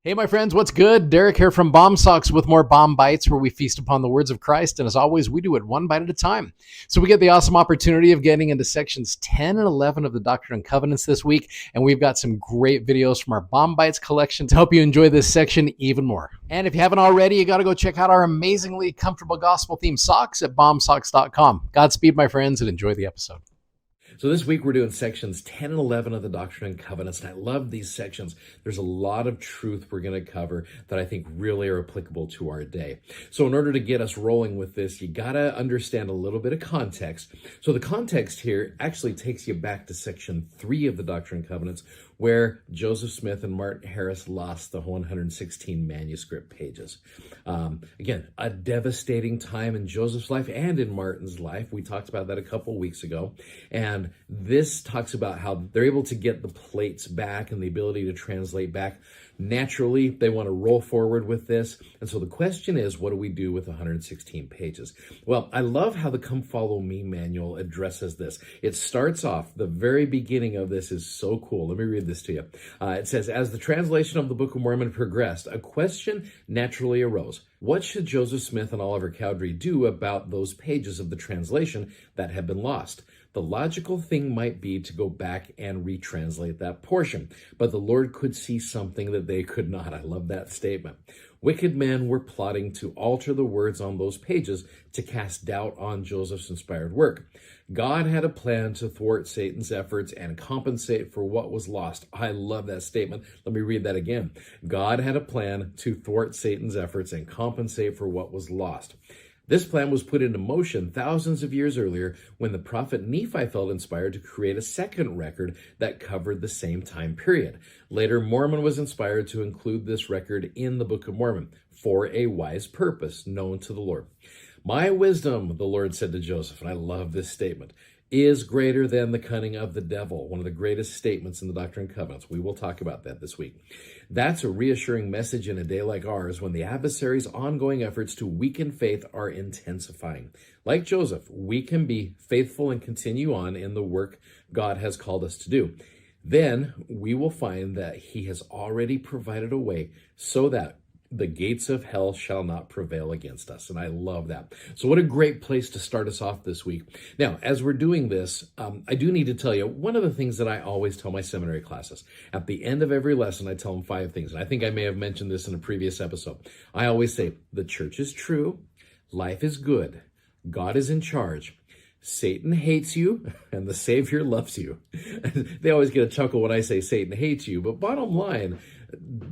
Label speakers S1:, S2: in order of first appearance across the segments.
S1: Hey, my friends, what's good? Derek here from B.O.M Socks with more B.O.M Bites, where we feast upon the words of Christ. And as always, we do it one bite at a time. So we get the awesome opportunity of getting into sections 10 and 11 of the Doctrine and Covenants this week. And we've got some great videos from our B.O.M Bites collection to help you enjoy this section even more. And if you haven't already, you got to go check out our amazingly comfortable gospel-themed socks at BOMsocks.com. Godspeed, my friends, and enjoy the episode. So this week we're doing sections 10 and 11 of the Doctrine and Covenants, and I love these sections. There's a lot of truth we're going to cover that I think really are applicable to our day. So in order to get us rolling with this, you got to understand a little bit of context. So the context here actually takes you back to section 3 of the Doctrine and Covenants, where Joseph Smith and Martin Harris lost the 116 manuscript pages. Again, a devastating time in Joseph's life and in Martin's life. We talked about that a couple of weeks ago. And this talks about how they're able to get the plates back and the ability to translate back. Naturally, they want to roll forward with this. And so the question is, what do we do with 116 pages? Well, I love how the Come Follow Me manual addresses this. It starts off, the very beginning of this is so cool. Let me read this to you. It says, as the translation of the Book of Mormon progressed, a question naturally arose. What should Joseph Smith and Oliver Cowdery do about those pages of the translation that had been lost? The logical thing might be to go back and retranslate that portion, but the Lord could see something that they could not. I love that statement. Wicked men were plotting to alter the words on those pages to cast doubt on Joseph's inspired work. God had a plan to thwart Satan's efforts and compensate for what was lost. I love that statement. Let me read that again. God had a plan to thwart Satan's efforts and compensate for what was lost. This plan was put into motion thousands of years earlier when the prophet Nephi felt inspired to create a second record that covered the same time period. Later, Mormon was inspired to include this record in the Book of Mormon for a wise purpose known to the Lord. My wisdom, the Lord said to Joseph, and I love this statement, is greater than the cunning of the devil. One of the greatest statements in the Doctrine and Covenants. We will talk about that this week. That's a reassuring message in a day like ours when the adversary's ongoing efforts to weaken faith are intensifying. Like Joseph, we can be faithful and continue on in the work God has called us to do. Then we will find that he has already provided a way so that the gates of hell shall not prevail against us. And I love that. So what a great place to start us off this week. Now, as we're doing this, I do need to tell you, one of the things that I always tell my seminary classes, at the end of every lesson, I tell them 5 things. And I think I may have mentioned this in a previous episode. I always say, the church is true, life is good, God is in charge, Satan hates you, and the Savior loves you. They always get a chuckle when I say Satan hates you, but bottom line,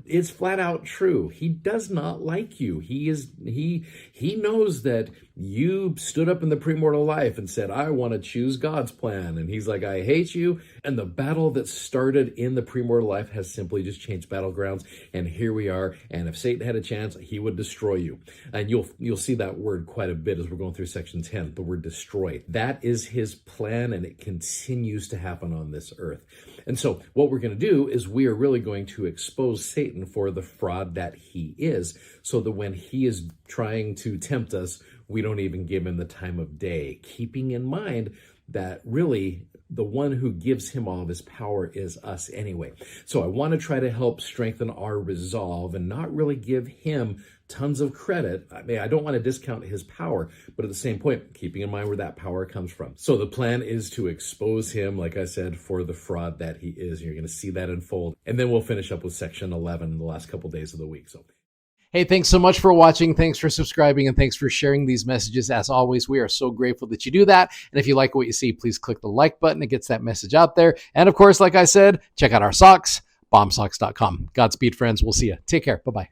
S1: it's flat out true. He does not like you. He knows that you stood up in the premortal life and said, I want to choose God's plan. And he's like, I hate you. And the battle that started in the premortal life has simply just changed battlegrounds. And here we are. And if Satan had a chance, he would destroy you. And you'll see that word quite a bit as we're going through section 10, the word destroy. That is his plan, and it continues to happen on this earth. And so what we're going to do is we are really going to expose Satan for the fraud that he is, so that when he is trying to tempt us, we don't even give him the time of day, keeping in mind that really the one who gives him all of his power is us anyway. So I want to try to help strengthen our resolve and not really give him tons of credit. I mean, I don't want to discount his power, but at the same point, keeping in mind where that power comes from. So the plan is to expose him, like I said, for the fraud that he is. You're going to see that unfold. And then we'll finish up with section 11 in the last couple days of the week. So, hey, thanks so much for watching. Thanks for subscribing, and thanks for sharing these messages. As always, we are so grateful that you do that. And if you like what you see, please click the like button. It gets that message out there. And of course, like I said, check out our socks, BOMsocks.com. Godspeed, friends. We'll see you. Take care. Bye-bye.